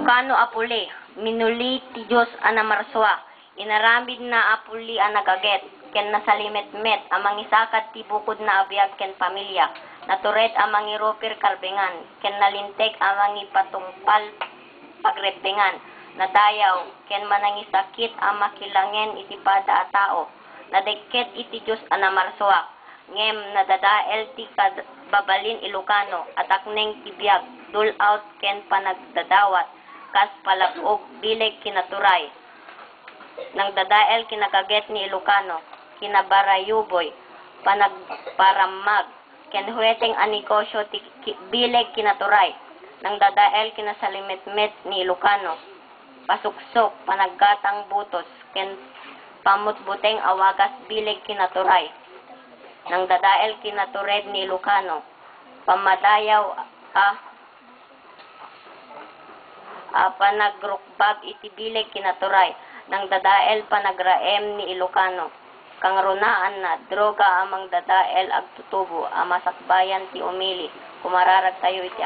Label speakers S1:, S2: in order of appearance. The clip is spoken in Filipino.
S1: Ilocano apuli, minuli ti Diyos anamarswa, inaramid na apuli anagaget, ken nasalimet-met, amang isakad ti bukod na abiyag ken pamilya, naturet amang iropir kalbengan, ken nalintek amang ipatungpal pagreptengan, nadayaw, ken manangisakit amakilangen iti pada a tao, nadeket iti Diyos anamarswa, ngem nadadael ti babalin Ilocano, atakneng tibiyag, dul out ken panagdadawat, kas palapog bileg kinaturay. Nang dadael kinakaget ni Ilocano, kinabarayuboy, panagparamag, ken huweteng anegosyo ti bileg kinaturay. Nang dadael kinasalimet-met ni Ilocano, pasuksok, panaggatang butos, ken pamutbuteng awagas bileg kinaturay. Nang dadael kinatured ni Ilocano, pamadayaw panagrukbag iti bileg kinaturay. Nang dadael panagraem ni Ilocano, kang runaan na droga amang dadael agtutubo amasakbayan ti umili, kumararag tayo iti